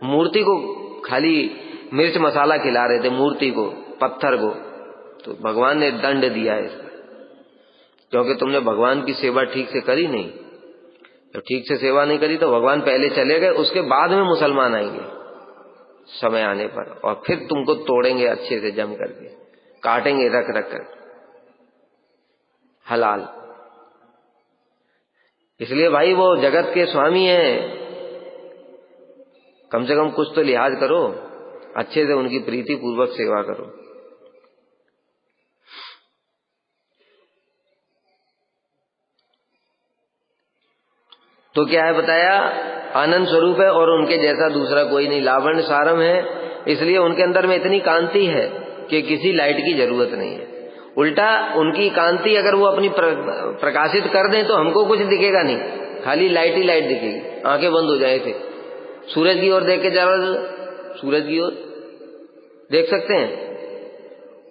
मूर्ति को खाली मिर्च मसाला खिला रहे थे, मूर्ति को, पत्थर को। तो भगवान ने दंड दिया है इसका, क्योंकि तुमने भगवान की सेवा ठीक से करी नहीं। जब ठीक से सेवा नहीं करी तो भगवान पहले चले गए, उसके बाद में मुसलमान आएंगे समय आने पर, और फिर तुमको तोड़ेंगे अच्छे से जम करके, काटेंगे रख रख कर हलाल। इसलिए भाई वो जगत के स्वामी हैं, कम से कम कुछ तो लिहाज करो, अच्छे से उनकी प्रीति पूर्वक सेवा करो। तो क्या है बताया? आनंद स्वरूप है और उनके जैसा दूसरा कोई नहीं, लावण्य सारम है। इसलिए उनके अंदर में इतनी कांति है कि किसी लाइट की जरूरत नहीं है। उल्टा उनकी कांति अगर वो अपनी प्रकाशित कर दें तो हमको कुछ दिखेगा नहीं, खाली लाइट ही लाइट दिखेगी, आंखें बंद हो जाए। थे सूरज की ओर देख के जरा, सूरज की ओर देख सकते हैं,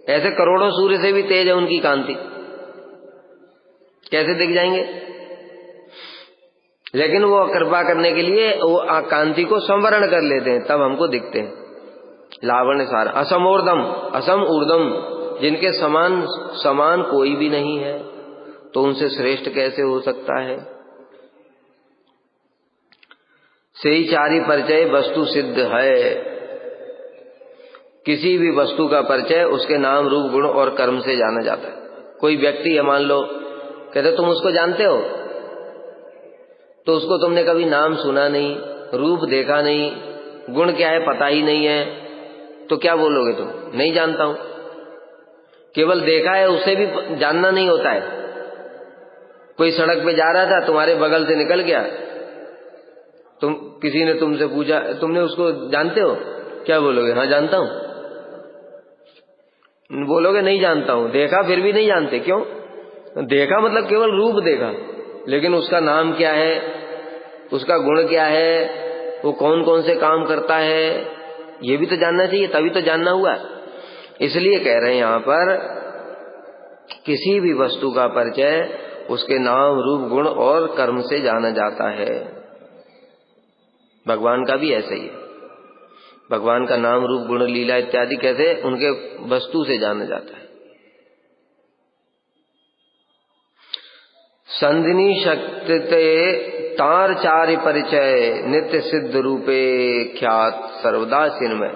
ऐसे करोड़ों सूर्य से भी तेज है उनकी कांति, कैसे दिख जाएंगे? लेकिन वो कृपा करने के लिए वो कांति को संवरण कर लेते हैं, तब हमको दिखते हैं। लावण्य सार असमोर्दम, असम ऊर्दम, जिनके समान कोई भी नहीं है, तो उनसे श्रेष्ठ कैसे हो सकता है। सेई चारि परिचय वस्तु सिद्ध है। किसी भी वस्तु का परिचय उसके नाम रूप गुण और कर्म से जाना जाता है। कोई व्यक्ति है, मान लो कहते तुम उसको जानते हो, तो उसको तुमने कभी नाम सुना नहीं, रूप देखा नहीं, गुण क्या है पता ही नहीं है, तो क्या बोलोगे तुम? नहीं जानता हूं। केवल देखा है, उसे भी जानना नहीं होता है। कोई सड़क पे जा रहा था, तुम्हारे बगल से निकल गया, किसी ने तुमसे पूछा तुमने उसको जानते हो, क्या बोलोगे? हाँ जानता हूं। बोलोगे नहीं जानता हूं। देखा फिर भी नहीं जानते, क्यों? देखा मतलब केवल रूप देखा, लेकिन उसका नाम क्या है, उसका गुण क्या है, वो कौन कौन से काम करता है, ये भी तो जानना चाहिए, तभी तो जानना हुआ। इसलिए कह रहे हैं यहां पर, किसी भी वस्तु का परिचय उसके नाम रूप गुण और कर्म से जाना जाता है। भगवान का भी ऐसा ही है। भगवान का नाम रूप गुण लीला इत्यादि कैसे उनके वस्तु से जाना जाता है। संधिनी शक्ति तार चारि परिचय नित्य सिद्ध रूपे ख्यात सर्वदा चिन्मय।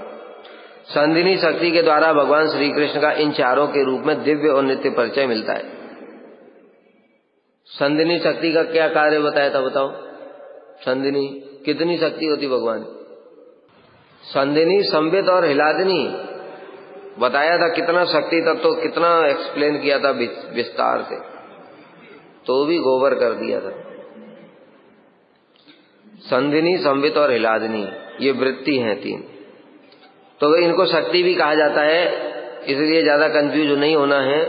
संधिनी शक्ति के द्वारा भगवान श्री कृष्ण का इन चारों के रूप में दिव्य और नित्य परिचय मिलता है। संधिनी शक्ति का क्या कार्य बताया था, बताओ? संधिनी कितनी शक्ति होती भगवान? संधिनी, संवित और हिलादिनी बताया था। कितना शक्ति तत्व तो कितना एक्सप्लेन किया था विस्तार से, तो भी गोबर कर दिया था। संधिनी, संवित और हिलादिनी ये वृत्ति हैं तीन, तो इनको शक्ति भी कहा जाता है। इसलिए ज्यादा कंफ्यूज नहीं होना है।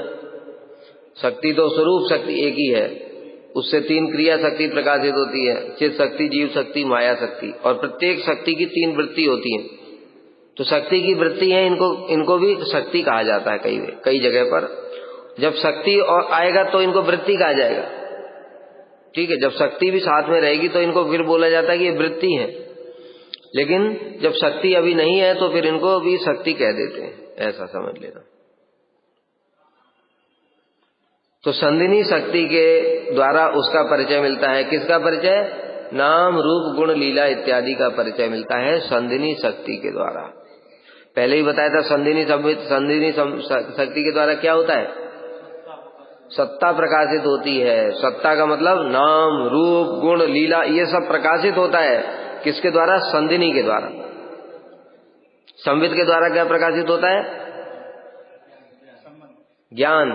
शक्ति तो स्वरूप शक्ति एक ही है, उससे तीन क्रिया शक्ति प्रकाशित होती है, चित शक्ति, जीव शक्ति, माया शक्ति, और प्रत्येक शक्ति की तीन वृत्ति होती है। तो शक्ति की वृत्ति है, इनको भी शक्ति कहा जाता है कई जगह पर। जब शक्ति और आएगा तो इनको वृत्ति कहा जाएगा, ठीक है। जब शक्ति भी साथ में रहेगी तो इनको फिर बोला जाता है कि ये वृत्ति है। लेकिन जब शक्ति अभी नहीं है तो फिर इनको भी शक्ति कह देते हैं, ऐसा समझ लेना। तो संधिनी शक्ति के द्वारा उसका परिचय मिलता है। किसका परिचय? नाम रूप गुण लीला इत्यादि का परिचय मिलता है संधिनी शक्ति के द्वारा। पहले ही बताया था संधिनी शक्ति के द्वारा क्या होता है? सत्ता प्रकाशित होती है। सत्ता का मतलब नाम रूप गुण लीला ये सब प्रकाशित होता है। किसके द्वारा? संधिनी के द्वारा। संवित के द्वारा क्या प्रकाशित होता है? ज्ञान।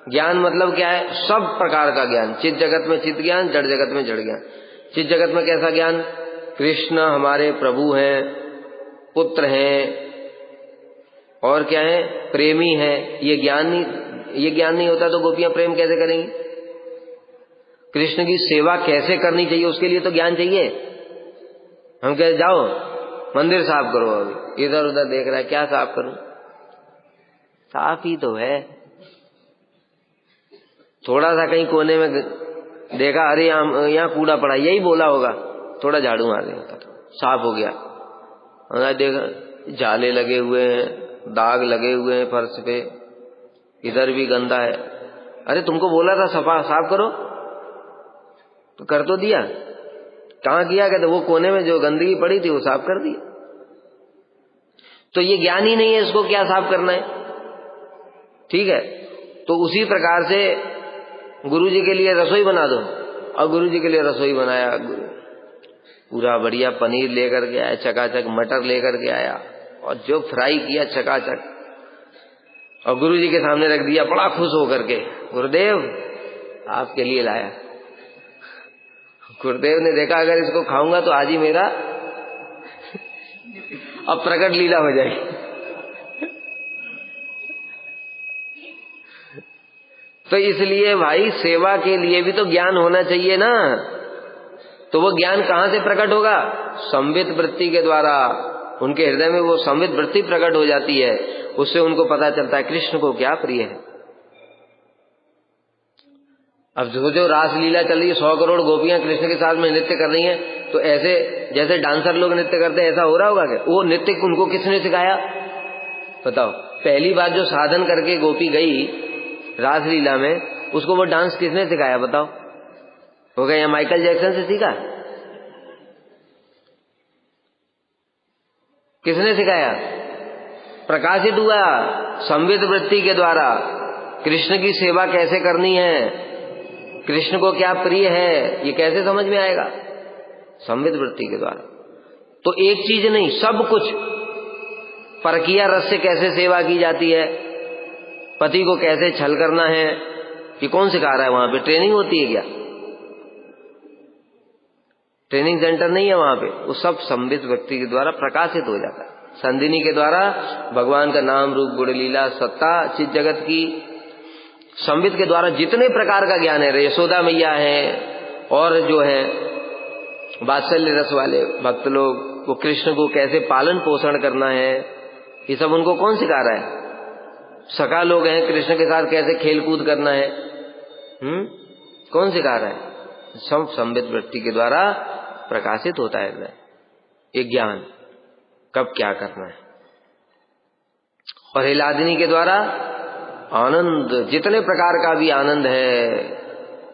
ज्ञान मतलब क्या है? सब प्रकार का ज्ञान। चित जगत में चित ज्ञान, जड़ जगत में जड़ ज्ञान। चित जगत में कैसा ज्ञान? कृष्ण हमारे प्रभु हैं, पुत्र हैं, और क्या है? प्रेमी है। ये ज्ञान नहीं होता तो गोपियां प्रेम कैसे करेंगी? कृष्ण की सेवा कैसे करनी चाहिए उसके लिए तो ज्ञान चाहिए। हम कहे जाओ मंदिर साफ करो, अभी इधर उधर देख रहा है, क्या साफ करूं? साफ ही तो है। थोड़ा सा कहीं कोने में देखा, अरे यहाँ कूड़ा पड़ा, यही बोला होगा, थोड़ा झाड़ू मार देगा, साफ हो गया। हमने देखा जाले लगे हुए हैं, दाग लगे हुए हैं फर्श पे, इधर भी गंदा है। अरे तुमको बोला था साफ करो, तो कर तो दिया, कहाँ किया? कहते वो कोने में जो गंदगी पड़ी थी वो साफ कर दी। तो ये ज्ञान ही नहीं है, इसको क्या साफ करना है? ठीक है। तो उसी प्रकार से गुरु जी के लिए रसोई बना दो, और गुरु जी के लिए रसोई बनाया, पूरा बढ़िया पनीर लेकर के आया, चकाचक मटर लेकर के आया, और जो फ्राई किया चकाचक, और गुरु जी के सामने रख दिया, बड़ा खुश होकर के, गुरुदेव आपके लिए लाया। गुरुदेव ने देखा अगर इसको खाऊंगा तो आज ही मेरा अब प्रकट लीला हो जाएगी। तो इसलिए भाई सेवा के लिए भी तो ज्ञान होना चाहिए ना। तो वो ज्ञान कहां से प्रकट होगा? संवित वृत्ति के द्वारा। उनके हृदय में वो संवित वृत्ति प्रकट हो जाती है, उससे उनको पता चलता है कृष्ण को क्या प्रिय है। अब जो रासलीला चल रही है, 100 करोड़ गोपियां कृष्ण के साथ में नृत्य कर रही हैं, तो ऐसे जैसे डांसर लोग नृत्य करते हैं ऐसा हो रहा होगा क्या? वो नृत्य उनको किसने सिखाया बताओ? पहली बार जो साधन करके गोपी गई रासलीला में, उसको वो डांस किसने सिखाया बताओ? हो गया या माइकल जैक्सन से सीखा? किसने सिखाया? प्रकाशित हुआ संवित वृत्ति के द्वारा। कृष्ण की सेवा कैसे करनी है, कृष्ण को क्या प्रिय है, ये कैसे समझ में आएगा? संवित वृत्ति के द्वारा। तो एक चीज नहीं, सब कुछ। परकिया रस से कैसे सेवा की जाती है, पति को कैसे छल करना है, ये कौन सिखा रहा है? वहां पे ट्रेनिंग होती है क्या? ट्रेनिंग सेंटर नहीं है वहां पे। वो सब संवित व्यक्ति के द्वारा प्रकाशित हो जाता है। संधिनी के द्वारा भगवान का नाम रूप गुण लीला सत्ता चित जगत की, संवित के द्वारा जितने प्रकार का ज्ञान है, यशोदा मैया है और जो है वात्सल्य रस वाले भक्त लोग, वो कृष्ण को कैसे पालन पोषण करना है, ये सब उनको कौन सिखा रहा है? सखा लोग हैं, कृष्ण के साथ कैसे खेल कूद करना है, कौन सिखा रहा है? सब संवित वृत्ति के द्वारा प्रकाशित होता है ये ज्ञान, कब क्या करना है। और हिलादिनी के द्वारा आनंद, जितने प्रकार का भी आनंद है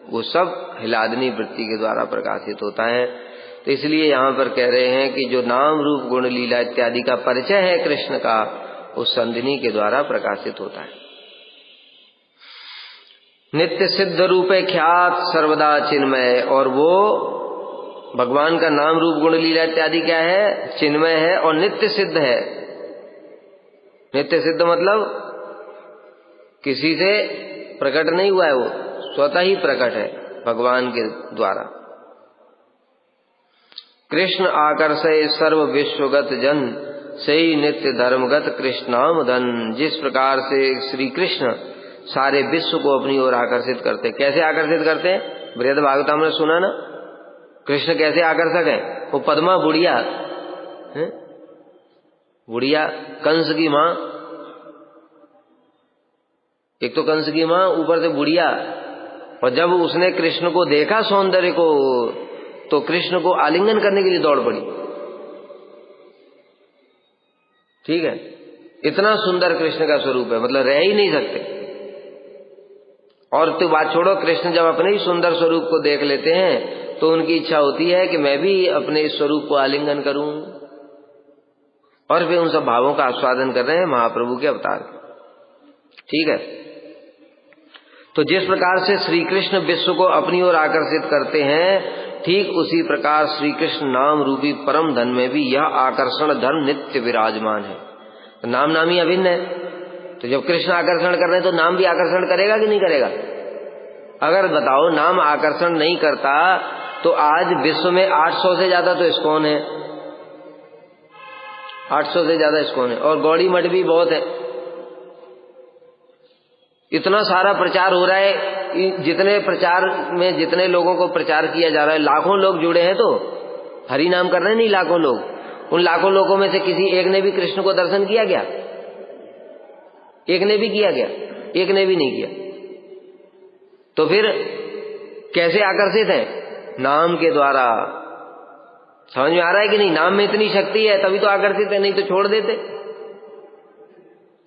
वो सब हिलादिनी वृत्ति के द्वारा प्रकाशित होता है। तो इसलिए यहां पर कह रहे हैं कि जो नाम रूप गुण लीला इत्यादि का परिचय है कृष्ण का, उस संधिनी के द्वारा प्रकाशित होता है। नित्य सिद्ध रूपे ख्यात सर्वदा चिन्मय, और वो भगवान का नाम रूप गुण लीला इत्यादि क्या है? चिन्मय है और नित्य सिद्ध है। नित्य सिद्ध मतलब किसी से प्रकट नहीं हुआ है, वो स्वतः ही प्रकट है भगवान के द्वारा। कृष्ण आकर्षय सर्व विश्वगत जन, सही नित्य धर्मगत कृष्णाम धन। जिस प्रकार से श्री कृष्ण सारे विश्व को अपनी ओर आकर्षित करते, कैसे आकर्षित करते हैं? बृहद भागवतम ने सुना ना, कृष्ण कैसे आकर्षक है? वो पद्मा बुढ़िया है, बुढ़िया कंस की मां, एक तो कंस की मां, ऊपर से बुढ़िया। और जब उसने कृष्ण को देखा सौंदर्य को, तो कृष्ण को आलिंगन करने के लिए दौड़ पड़ी। ठीक है, इतना सुंदर कृष्ण का स्वरूप है, मतलब रह ही नहीं सकते। और तो बात छोड़ो, कृष्ण जब अपने ही सुंदर स्वरूप को देख लेते हैं तो उनकी इच्छा होती है कि मैं भी अपने इस स्वरूप को आलिंगन करूं। और वे उन सब भावों का आस्वादन कर रहे हैं महाप्रभु के अवतार। ठीक है, तो जिस प्रकार से श्री कृष्ण विश्व को अपनी ओर आकर्षित करते हैं, ठीक उसी प्रकार श्री कृष्ण नाम रूपी परम धन में भी यह आकर्षण धन नित्य विराजमान है। तो नाम नाम ही अभिन्न है। तो जब कृष्ण आकर्षण कर रहे हैं तो नाम भी आकर्षण करेगा कि नहीं करेगा? अगर बताओ नाम आकर्षण नहीं करता तो आज विश्व में 800 से ज्यादा तो इस्कॉन है, 800 से ज्यादा इस्कॉन है, और गौड़ी मठ भी बहुत है। इतना सारा प्रचार हो रहा है, जितने प्रचार में जितने लोगों को प्रचार किया जा रहा है, लाखों लोग जुड़े हैं, तो हरि नाम कर रहे हैं नहीं लाखों लोग। उन लाखों लोगों में से किसी एक ने भी कृष्ण को दर्शन किया क्या? एक ने भी किया क्या? एक ने भी नहीं किया। तो फिर कैसे आकर्षित है? नाम के द्वारा। समझ में आ रहा है कि नहीं? नाम में इतनी शक्ति है तभी तो आकर्षित है, नहीं तो छोड़ देते।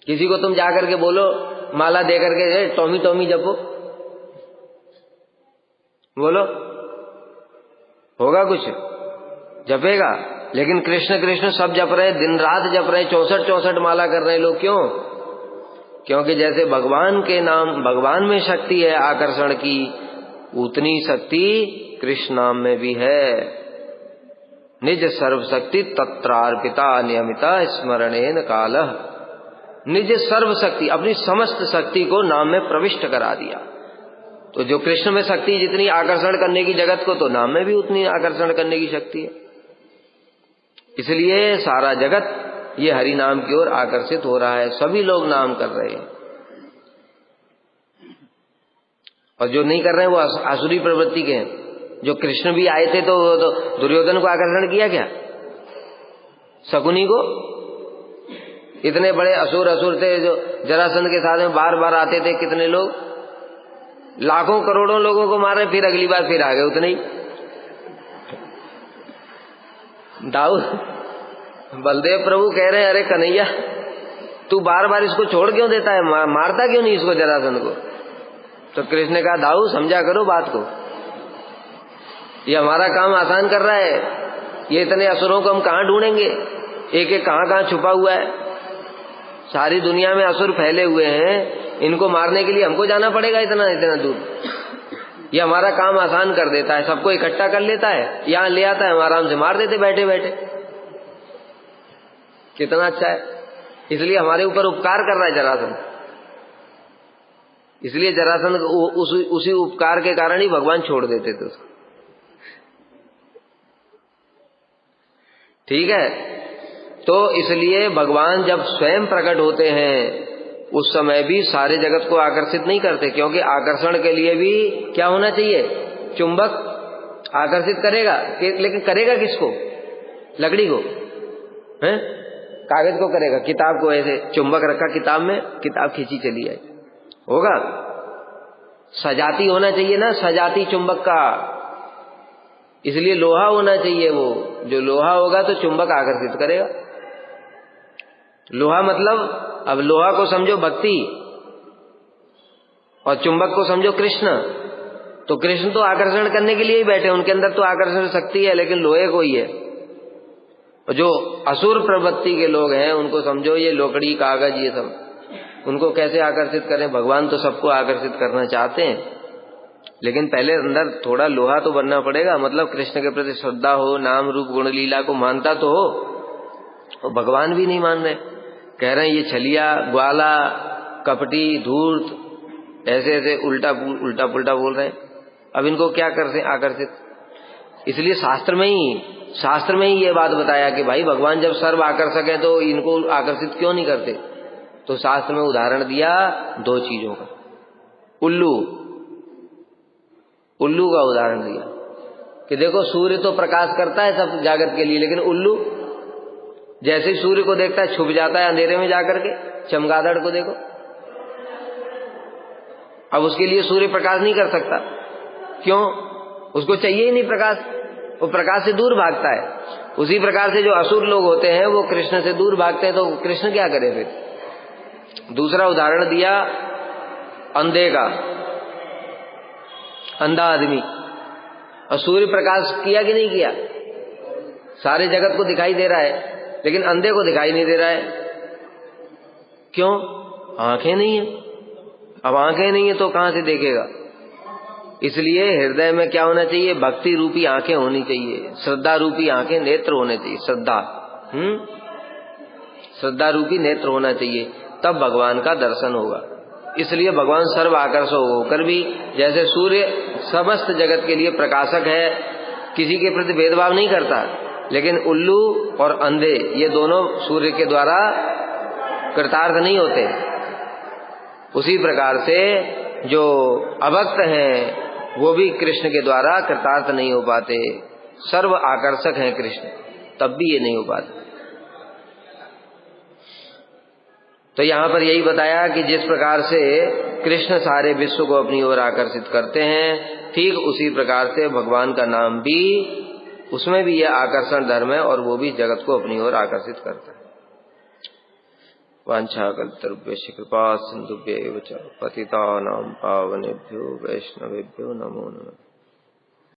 किसी को तुम जाकर के बोलो, माला दे करके टॉमी टॉमी जपो, बोलो होगा कुछ? जपेगा? लेकिन कृष्ण कृष्ण सब जप रहे, दिन रात जप रहे, 64 माला कर रहे लोग। क्यों? क्योंकि जैसे भगवान के नाम, भगवान में शक्ति है आकर्षण की, उतनी शक्ति कृष्ण नाम में भी है। निज सर्वशक्ति तत्रार्पिता नियमिता स्मरणेन कालः। निज सर्वशक्ति, अपनी समस्त शक्ति को नाम में प्रविष्ट करा दिया। तो जो कृष्ण में शक्ति जितनी आकर्षण करने की जगत को, तो नाम में भी उतनी आकर्षण करने की शक्ति है। इसलिए सारा जगत ये हरि नाम की ओर आकर्षित हो रहा है, सभी लोग नाम कर रहे हैं। और जो नहीं कर रहे हैं वो आसुरी प्रवृत्ति के हैं। जो कृष्ण भी आए थे तो दुर्योधन को आकर्षण किया क्या? शकुनी को? इतने बड़े असुर थे जो जरासंध के साथ में बार बार आते थे, कितने लोग लाखों करोड़ों लोगों को मारे, फिर अगली बार फिर आ गए उतने ही। दाऊद बलदेव प्रभु कह रहे हैं, अरे कन्हैया तू बार बार इसको छोड़ क्यों देता है, मारता क्यों नहीं इसको जरासंध को? तो कृष्ण ने कहा, दाऊद समझा करो बात को, ये हमारा काम आसान कर रहा है। ये इतने असुरों को हम कहाँ ढूंढेंगे, एक एक कहाँ कहाँ छुपा हुआ है। सारी दुनिया में असुर फैले हुए हैं, इनको मारने के लिए हमको जाना पड़ेगा इतना इतना दूर। ये हमारा काम आसान कर देता है, सबको इकट्ठा कर लेता है, यहाँ ले आता है, हम आराम से मार देते बैठे बैठे। कितना अच्छा है, इसलिए हमारे ऊपर उपकार कर रहा है जरासंध। इसलिए जरासंध उसी उपकार के कारण ही भगवान छोड़ देते थे उसको। ठीक है, तो इसलिए भगवान जब स्वयं प्रकट होते हैं उस समय भी सारे जगत को आकर्षित नहीं करते, क्योंकि आकर्षण के लिए भी क्या होना चाहिए, चुंबक आकर्षित करेगा, लेकिन करेगा किसको? लकड़ी को, हैं? कागज को करेगा, किताब को ऐसे चुंबक रखा किताब में, किताब खींची चली आई, होगा? सजाती होना चाहिए ना, सजाती चुंबक का, इसलिए लोहा होना चाहिए। वो जो लोहा होगा तो चुंबक आकर्षित करेगा। लोहा मतलब, अब लोहा को समझो भक्ति और चुंबक को समझो कृष्ण। तो कृष्ण तो आकर्षण करने के लिए ही बैठे, उनके अंदर तो आकर्षण शक्ति है, लेकिन लोहे को ही है। और जो असुर प्रवृत्ति के लोग हैं उनको समझो ये लोकड़ी कागज ये सब, उनको कैसे आकर्षित करें? भगवान तो सबको आकर्षित करना चाहते हैं, लेकिन पहले अंदर थोड़ा लोहा तो बनना पड़ेगा। मतलब कृष्ण के प्रति श्रद्धा हो, नाम रूप गुण लीला को मानता तो हो। और भगवान भी नहीं मान रहे, कह रहे हैं ये छलिया ग्वाला कपटी धूर्त, ऐसे ऐसे उल्टा पुल्टा बोल रहे हैं। अब इनको क्या कर आकर्षित? इसलिए शास्त्र में ही ये बात बताया कि भाई भगवान जब सर्व आकर्षक है तो इनको आकर्षित क्यों नहीं करते? तो शास्त्र में उदाहरण दिया दो चीजों का। उल्लू का उदाहरण दिया कि देखो सूर्य तो प्रकाश करता है सब जागत के लिए, लेकिन उल्लू जैसे ही सूर्य को देखता है छुप जाता है अंधेरे में जाकर के। चमगादड़ को देखो, अब उसके लिए सूर्य प्रकाश नहीं कर सकता, क्यों? उसको चाहिए ही नहीं प्रकाश, वो प्रकाश से दूर भागता है। उसी प्रकार से जो असुर लोग होते हैं वो कृष्ण से दूर भागते हैं, तो कृष्ण क्या करे फिर? दूसरा उदाहरण दिया अंधे का, अंधा आदमी, और सूर्य प्रकाश किया कि नहीं किया? सारे जगत को दिखाई दे रहा है, लेकिन अंधे को दिखाई नहीं दे रहा है, क्यों? आंखें नहीं है। अब आंखें नहीं है तो कहां से देखेगा? इसलिए हृदय में क्या होना चाहिए? भक्ति रूपी आंखें होनी चाहिए, श्रद्धा रूपी आंखें, नेत्र होने चाहिए। श्रद्धा रूपी नेत्र होना चाहिए, तब भगवान का दर्शन होगा। इसलिए भगवान सर्व आकर्षक होकर भी, जैसे सूर्य समस्त जगत के लिए प्रकाशक है, किसी के प्रति भेदभाव नहीं करता, लेकिन उल्लू और अंधे ये दोनों सूर्य के द्वारा कृतार्थ नहीं होते। उसी प्रकार से जो अभक्त हैं वो भी कृष्ण के द्वारा कृतार्थ नहीं हो पाते। सर्व आकर्षक हैं कृष्ण, तब भी ये नहीं हो पाते। तो यहाँ पर यही बताया कि जिस प्रकार से कृष्ण सारे विश्व को अपनी ओर आकर्षित करते हैं, ठीक उसी प्रकार से भगवान का नाम भी, उसमें भी यह आकर्षण धर्म है और वो भी जगत को अपनी ओर आकर्षित करता है। वाञ्छाकल्पतरुभ्यश्च कृपा सिन्धुभ्यैव च पतितानां पावनेभ्यो वैष्णवेभ्यो नमो नमः।